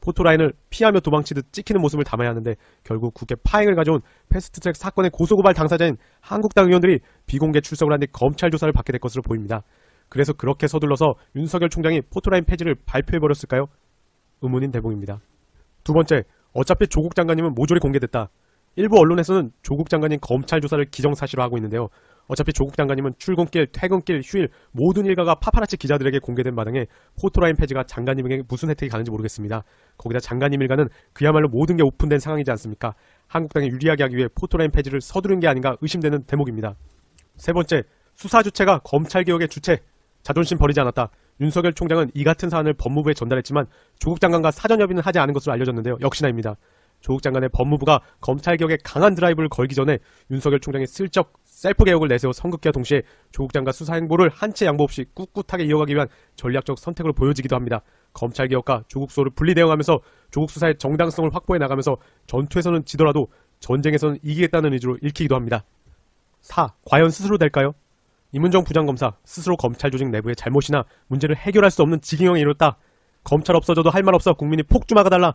포토라인을 피하며 도망치듯 찍히는 모습을 담아야 하는데 결국 국회 파행을 가져온 패스트트랙 사건의 고소고발 당사자인 한국당 의원들이 비공개 출석을 한 뒤 검찰 조사를 받게 될 것으로 보입니다. 그래서 그렇게 서둘러서 윤석열 총장이 포토라인 폐지를 발표해버렸을까요? 의문인 대목입니다. 두 번째, 어차피 조국 장관님은 모조리 공개됐다. 일부 언론에서는 조국 장관님 검찰 조사를 기정사실화하고 있는데요. 어차피 조국 장관님은 출근길, 퇴근길, 휴일 모든 일가가 파파라치 기자들에게 공개된 마당에 포토라인 폐지가 장관님에게 무슨 혜택이 가는지 모르겠습니다. 거기다 장관님 일가는 그야말로 모든 게 오픈된 상황이지 않습니까? 한국당에 유리하게 하기 위해 포토라인 폐지를 서두른 게 아닌가 의심되는 대목입니다. 세 번째, 수사 주체가 검찰개혁의 주체, 자존심 버리지 않았다. 윤석열 총장은 이 같은 사안을 법무부에 전달했지만 조국 장관과 사전 협의는 하지 않은 것으로 알려졌는데요. 역시나입니다. 조국 장관의 법무부가 검찰개혁에 강한 드라이브를 걸기 전에 윤석열 총장이 슬쩍 셀프 개혁을 내세워 선긋기와 동시에 조국 장관 수사 행보를 한 채 양보 없이 꿋꿋하게 이어가기 위한 전략적 선택으로 보여지기도 합니다. 검찰개혁과 조국 수호를 분리대응하면서 조국 수사의 정당성을 확보해 나가면서 전투에서는 지더라도 전쟁에서는 이기겠다는 의지로 읽히기도 합니다. 4. 과연 스스로 될까요? 이문정 부장검사 스스로 검찰 조직 내부의 잘못이나 문제를 해결할 수 없는 직인형에 이뤘다. 검찰 없어져도 할 말 없어 국민이 폭주 막아달라.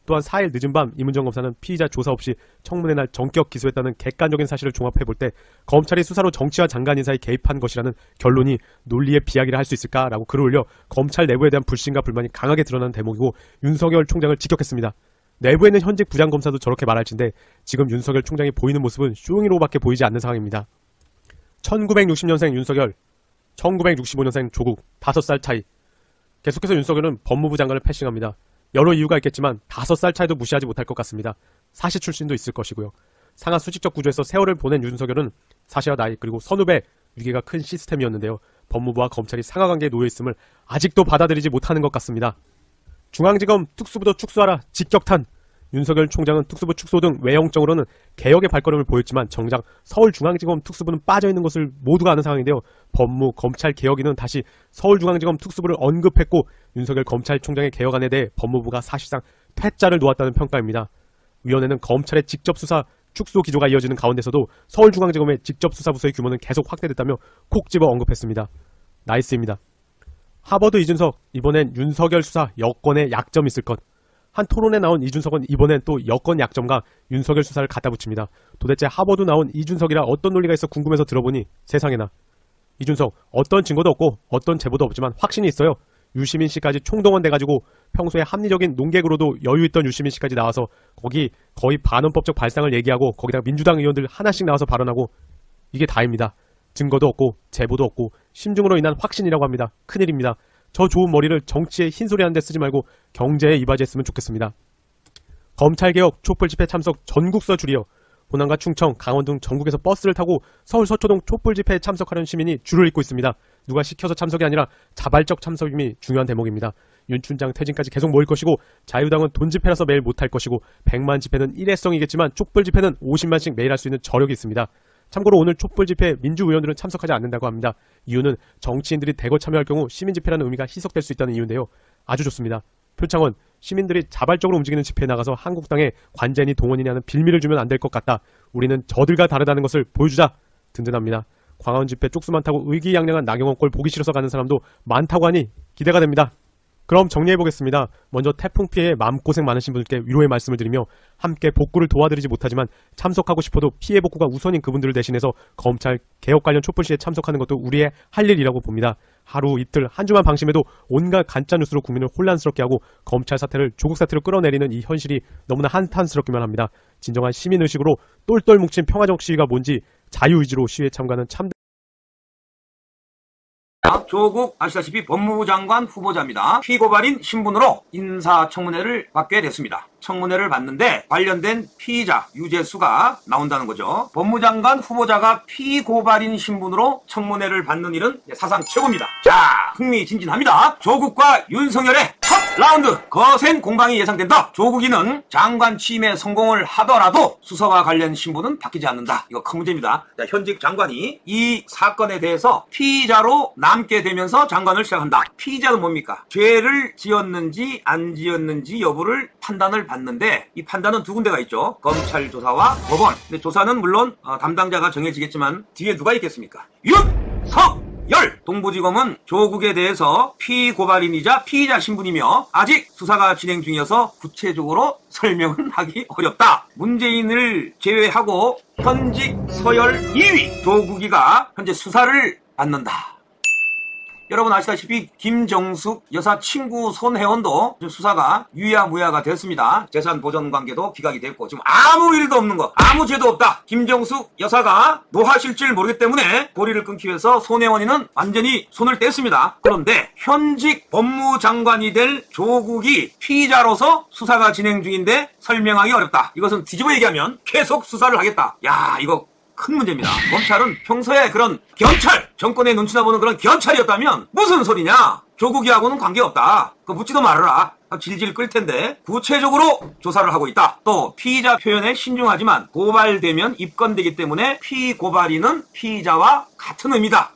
또한 4일 늦은 밤 이문정 검사는 피의자 조사 없이 청문회 날 전격 기소했다는 객관적인 사실을 종합해볼 때 검찰이 수사로 정치와 장관 인사에 개입한 것이라는 결론이 논리의 비약이라 할 수 있을까라고 글을 올려 검찰 내부에 대한 불신과 불만이 강하게 드러나는 대목이고 윤석열 총장을 직격했습니다. 내부에 있는 현직 부장검사도 저렇게 말할진데 지금 윤석열 총장이 보이는 모습은 쇼잉으로밖에 보이지 않는 상황입니다. 1960년생 윤석열, 1965년생 조국, 5살 차이. 계속해서 윤석열은 법무부 장관을 패싱합니다. 여러 이유가 있겠지만 5살 차이도 무시하지 못할 것 같습니다. 사시 출신도 있을 것이고요. 상하 수직적 구조에서 세월을 보낸 윤석열은 사시와 나이 그리고 선후배 위계가 큰 시스템이었는데요. 법무부와 검찰이 상하관계에 놓여있음을 아직도 받아들이지 못하는 것 같습니다. 중앙지검 특수부도 축소하라 직격탄. 윤석열 총장은 특수부 축소 등 외형적으로는 개혁의 발걸음을 보였지만 정작 서울중앙지검 특수부는 빠져있는 것을 모두가 아는 상황인데요. 법무, 검찰 개혁위는 다시 서울중앙지검 특수부를 언급했고 윤석열 검찰총장의 개혁안에 대해 법무부가 사실상 퇴짜를 놓았다는 평가입니다. 위원회는 검찰의 직접수사 축소 기조가 이어지는 가운데서도 서울중앙지검의 직접수사부서의 규모는 계속 확대됐다며 콕 집어 언급했습니다. 나이스입니다. 하버드 이준석, 이번엔 윤석열 수사 여권에 약점이 있을 것. 한 토론에 나온 이준석은 이번엔 또 여권 약점과 윤석열 수사를 갖다 붙입니다. 도대체 하버드 나온 이준석이라 어떤 논리가 있어 궁금해서 들어보니 세상에나. 이준석, 어떤 증거도 없고 어떤 제보도 없지만 확신이 있어요. 유시민 씨까지 총동원 돼가지고 평소에 합리적인 논객으로도 여유있던 유시민 씨까지 나와서 거기 거의 반헌법적 발상을 얘기하고 거기다가 민주당 의원들 하나씩 나와서 발언하고 이게 다입니다. 증거도 없고 제보도 없고 심증으로 인한 확신이라고 합니다. 큰일입니다. 저 좋은 머리를 정치에 흰소리 하는 데 쓰지 말고 경제에 이바지했으면 좋겠습니다. 검찰개혁 촛불집회 참석 전국서 줄이어. 호남과 충청, 강원 등 전국에서 버스를 타고 서울 서초동 촛불집회에 참석하는 시민이 줄을 잇고 있습니다. 누가 시켜서 참석이 아니라 자발적 참석임이 중요한 대목입니다. 윤 춘장 퇴진까지 계속 모일 것이고 자유당은 돈 집회라서 매일 못할 것이고 100만 집회는 일회성이겠지만 촛불집회는 50만씩 매일 할 수 있는 저력이 있습니다. 참고로 오늘 촛불집회에 민주의원들은 참석하지 않는다고 합니다. 이유는 정치인들이 대거 참여할 경우 시민집회라는 의미가 희석될 수 있다는 이유인데요. 아주 좋습니다. 표창원, 시민들이 자발적으로 움직이는 집회에 나가서 한국당에 관제니 동원이니 하는 빌미를 주면 안 될 것 같다. 우리는 저들과 다르다는 것을 보여주자. 든든합니다. 광화문 집회 쪽수만 타고 의기양양한 나경원 꼴 보기 싫어서 가는 사람도 많다고 하니 기대가 됩니다. 그럼 정리해보겠습니다. 먼저 태풍 피해에 마음고생 많으신 분들께 위로의 말씀을 드리며 함께 복구를 도와드리지 못하지만 참석하고 싶어도 피해 복구가 우선인 그분들을 대신해서 검찰 개혁 관련 촛불시에 참석하는 것도 우리의 할 일이라고 봅니다. 하루 이틀 한 주만 방심해도 온갖 가짜뉴스로 국민을 혼란스럽게 하고 검찰 사태를 조국 사태로 끌어내리는 이 현실이 너무나 한탄스럽기만 합니다. 진정한 시민의식으로 똘똘 뭉친 평화적 시위가 뭔지 자유의지로 시위에 참가하는 참된 조국 아시다시피 법무부 장관 후보자입니다. 피고발인 신분으로 인사청문회를 받게 됐습니다. 청문회를 받는데 관련된 피의자 유재수가 나온다는 거죠. 법무장관 후보자가 피고발인 신분으로 청문회를 받는 일은 사상 최고입니다. 자, 흥미진진합니다. 조국과 윤석열의 첫 라운드 거센 공방이 예상된다. 조국이는 장관 취임에 성공을 하더라도 수사와 관련 신분은 바뀌지 않는다. 이거 큰 문제입니다. 자, 현직 장관이 이 사건에 대해서 피의자로 남게 되면서 장관을 시작한다. 피의자는 뭡니까? 죄를 지었는지 안 지었는지 여부를 판단을 받는데 이 판단은 두 군데가 있죠. 검찰 조사와 법원. 근데 조사는 물론 담당자가 정해지겠지만 뒤에 누가 있겠습니까? 동부지검은 조국에 대해서 피고발인이자 피의자 신분이며 아직 수사가 진행 중이어서 구체적으로 설명은 하기 어렵다. 문재인을 제외하고 현직 서열 2위 조국이가 현재 수사를 받는다. 여러분 아시다시피 김정숙 여사 친구 손혜원도 수사가 유야무야가 됐습니다. 재산 보전 관계도 기각이 됐고 지금 아무 일도 없는 거, 아무 죄도 없다. 김정숙 여사가 노하실지를 모르기 때문에 고리를 끊기 위해서 손혜원이는 완전히 손을 뗐습니다. 그런데 현직 법무장관이 될 조국이 피의자로서 수사가 진행 중인데 설명하기 어렵다. 이것은 뒤집어 얘기하면 계속 수사를 하겠다. 야, 이거 큰 문제입니다. 검찰은 평소에 그런 경찰, 정권의 눈치나 보는 그런 경찰이었다면 무슨 소리냐? 조국이하고는 관계없다. 그거 묻지도 말아라. 질질 끌 텐데 구체적으로 조사를 하고 있다. 또 피의자 표현에 신중하지만 고발되면 입건되기 때문에 피고발인은 피의자와 같은 의미다.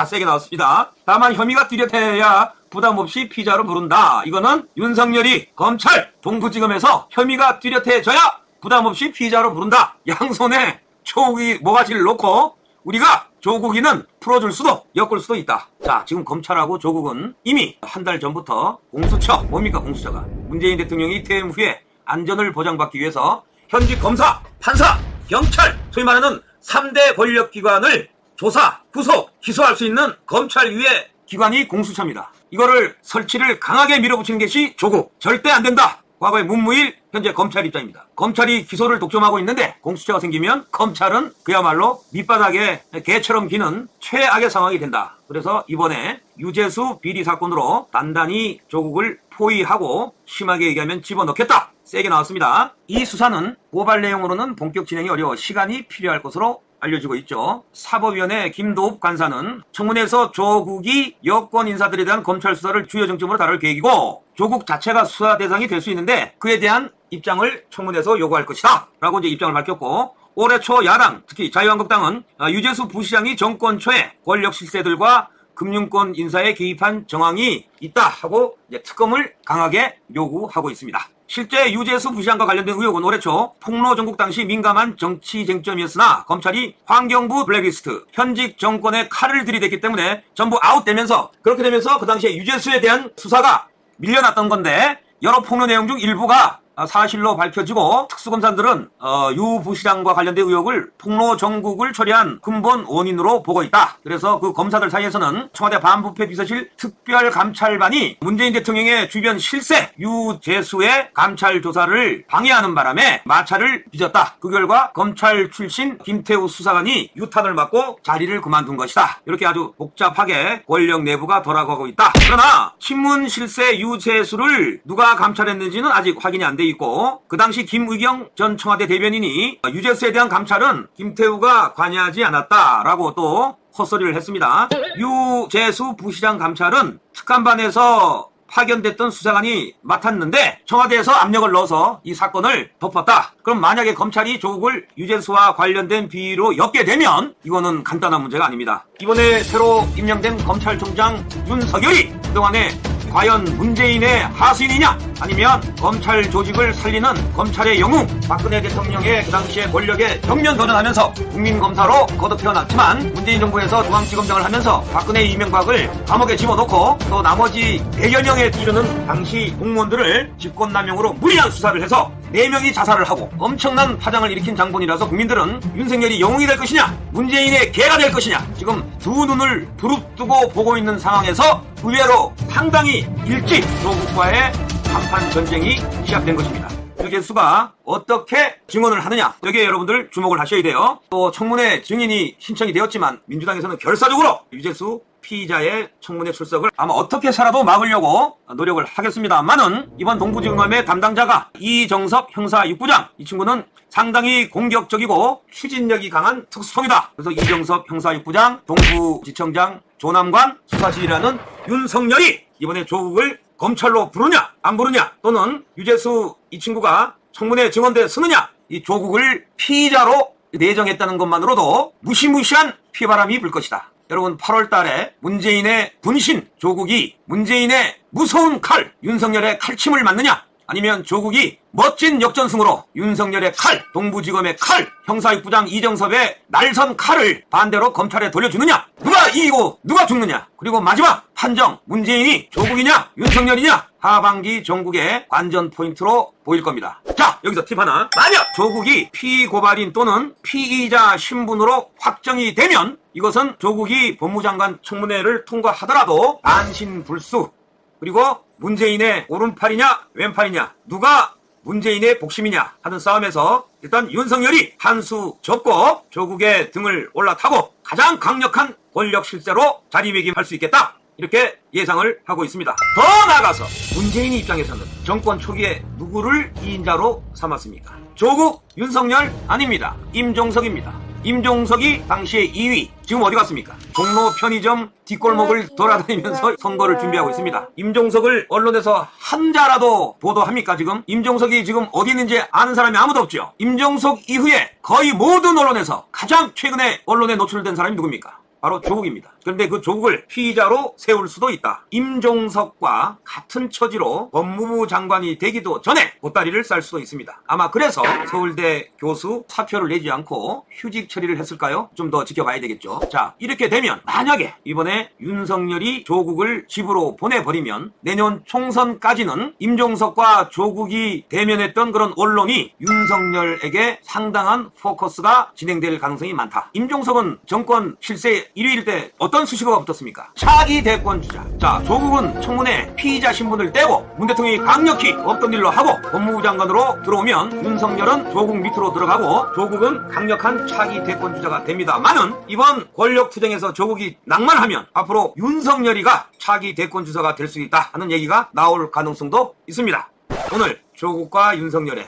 세게 나왔습니다. 다만 혐의가 뚜렷해야 부담 없이 피의자로 부른다. 이거는 윤석열이 검찰 동부지검에서 혐의가 뚜렷해져야 부담 없이 피의자로 부른다. 양손에 조국이 모가지를 놓고 우리가 조국이는 풀어줄 수도 엮을 수도 있다. 자, 지금 검찰하고 조국은 이미 한 달 전부터 공수처, 뭡니까 공수처가 문재인 대통령이 퇴임 후에 안전을 보장받기 위해서 현직 검사, 판사, 경찰, 소위 말하는 3대 권력기관을 조사, 구속, 기소할 수 있는 검찰 위의 기관이 공수처입니다. 이거를 설치를 강하게 밀어붙이는 것이 조국. 절대 안 된다. 과거의 문무일, 현재 검찰 입장입니다. 검찰이 기소를 독점하고 있는데 공수처가 생기면 검찰은 그야말로 밑바닥에 개처럼 기는 최악의 상황이 된다. 그래서 이번에 유재수 비리 사건으로 단단히 조국을 포위하고 심하게 얘기하면 집어넣겠다. 세게 나왔습니다. 이 수사는 고발 내용으로는 본격 진행이 어려워 시간이 필요할 것으로 알려지고 있죠. 사법위원회 김도읍 간사는 청문회에서 조국이 여권 인사들에 대한 검찰 수사를 주요 정점으로 다룰 계획이고 조국 자체가 수사 대상이 될 수 있는데 그에 대한 입장을 청문회에서 요구할 것이다. 라고 이제 입장을 밝혔고 올해 초 야당, 특히 자유한국당은 유재수 부시장이 정권 초에 권력 실세들과 금융권 인사에 개입한 정황이 있다 하고 이제 특검을 강하게 요구하고 있습니다. 실제 유재수 부시장과 관련된 의혹은 올해 초 폭로 전국 당시 민감한 정치 쟁점이었으나 검찰이 환경부 블랙리스트, 현직 정권에 칼을 들이댔기 때문에 전부 아웃되면서 그렇게 되면서 그 당시에 유재수에 대한 수사가 밀려났던 건데 여러 폭로 내용 중 일부가 사실로 밝혀지고 특수검사들은 유 부시장과 관련된 의혹을 폭로 전국을 초래한 근본 원인으로 보고 있다. 그래서 그 검사들 사이에서는 청와대 반부패 비서실 특별감찰반이 문재인 대통령의 주변 실세 유재수의 감찰 조사를 방해하는 바람에 마찰을 빚었다. 그 결과 검찰 출신 김태우 수사관이 유탄을 맞고 자리를 그만둔 것이다. 이렇게 아주 복잡하게 권력 내부가 돌아가고 있다. 그러나 친문 실세 유재수를 누가 감찰했는지는 아직 확인이 안 돼 있고 그 당시 김의경 전 청와대 대변인이 유재수에 대한 감찰은 김태우가 관여하지 않았다라고 또 헛소리를 했습니다. 유재수 부시장 감찰은 특감반에서 파견됐던 수사관이 맡았는데 청와대에서 압력을 넣어서 이 사건을 덮었다. 그럼 만약에 검찰이 조국을 유재수와 관련된 비리로 엮게 되면 이거는 간단한 문제가 아닙니다. 이번에 새로 임명된 검찰총장 윤석열이 그동안에 과연 문재인의 하수인이냐 아니면 검찰 조직을 살리는 검찰의 영웅 박근혜 대통령의 그 당시의 권력에 정면 도전하면서 국민검사로 거듭 태어났지만 문재인 정부에서 중앙지검장을 하면서 박근혜 이명박을 감옥에 집어넣고 또 나머지 100여 명에 이르는 당시 공무원들을 직권남용으로 무리한 수사를 해서 4명이 자살을 하고 엄청난 파장을 일으킨 장본이라서 국민들은 윤석열이 영웅이 될 것이냐 문재인의 개가 될 것이냐 지금 두 눈을 부릅뜨고 보고 있는 상황에서 의외로 상당히 일찍 조국과의 한판 전쟁이 시작된 것입니다. 유재수가 어떻게 증언을 하느냐 여기에 여러분들 주목을 하셔야 돼요. 또 청문회 증인이 신청이 되었지만 민주당에서는 결사적으로 유재수 피의자의 청문회 출석을 아마 어떻게 살아도 막으려고 노력을 하겠습니다만은 이번 동부지검의 담당자가 이정섭 형사 6부장 이 친구는 상당히 공격적이고 추진력이 강한 특수통이다. 그래서 이정섭 형사 6부장 동부지청장 조남관 수사실이라는 윤석열이 이번에 조국을 검찰로 부르냐 안 부르냐 또는 유재수 이 친구가 청문회 증언대에 서느냐 이 조국을 피의자로 내정했다는 것만으로도 무시무시한 피바람이 불 것이다. 여러분 8월 달에 문재인의 분신 조국이 문재인의 무서운 칼 윤석열의 칼침을 맞느냐 아니면 조국이 멋진 역전승으로 윤석열의 칼, 동부지검의 칼, 형사육부장 이정섭의 날선 칼을 반대로 검찰에 돌려주느냐? 누가 이기고 누가 죽느냐? 그리고 마지막 판정, 문재인이 조국이냐 윤석열이냐? 하반기 전국의 관전 포인트로 보일 겁니다. 자, 여기서 팁 하나. 만약 조국이 피고발인 또는 피의자 신분으로 확정이 되면 이것은 조국이 법무장관 청문회를 통과하더라도 안신불수, 그리고 문재인의 오른팔이냐 왼팔이냐, 누가 문재인의 복심이냐 하는 싸움에서 일단 윤석열이 한 수 접고 조국의 등을 올라타고 가장 강력한 권력 실세로 자리매김할 수 있겠다, 이렇게 예상을 하고 있습니다. 더 나아가서 문재인 입장에서는 정권 초기에 누구를 2인자로 삼았습니까? 조국, 윤석열 아닙니다. 임종석입니다. 임종석이 당시에 2위, 지금 어디 갔습니까? 종로 편의점 뒷골목을 돌아다니면서 선거를 준비하고 있습니다. 임종석을 언론에서 한 자라도 보도합니까 지금? 임종석이 지금 어디 있는지 아는 사람이 아무도 없죠. 임종석 이후에 거의 모든 언론에서 가장 최근에 언론에 노출된 사람이 누굽니까? 바로 조국입니다. 그런데 그 조국을 피의자로 세울 수도 있다. 임종석과 같은 처지로 법무부 장관이 되기도 전에 보따리를 쌀 수도 있습니다. 아마 그래서 서울대 교수 사표를 내지 않고 휴직 처리를 했을까요? 좀 더 지켜봐야 되겠죠. 자, 이렇게 되면 만약에 이번에 윤석열이 조국을 집으로 보내버리면 내년 총선까지는 임종석과 조국이 대면했던 그런 언론이 윤석열에게 상당한 포커스가 진행될 가능성이 많다. 임종석은 정권 실세 1위일 때 어떤 수식어가 붙었습니까? 차기 대권 주자. 자, 조국은 청문회 피의자 신분을 떼고 문 대통령이 강력히 없던 일로 하고 법무부 장관으로 들어오면 윤석열은 조국 밑으로 들어가고 조국은 강력한 차기 대권 주자가 됩니다만은 이번 권력 투쟁에서 조국이 낭만하면 앞으로 윤석열이가 차기 대권 주자가 될 수 있다 하는 얘기가 나올 가능성도 있습니다. 오늘 조국과 윤석열의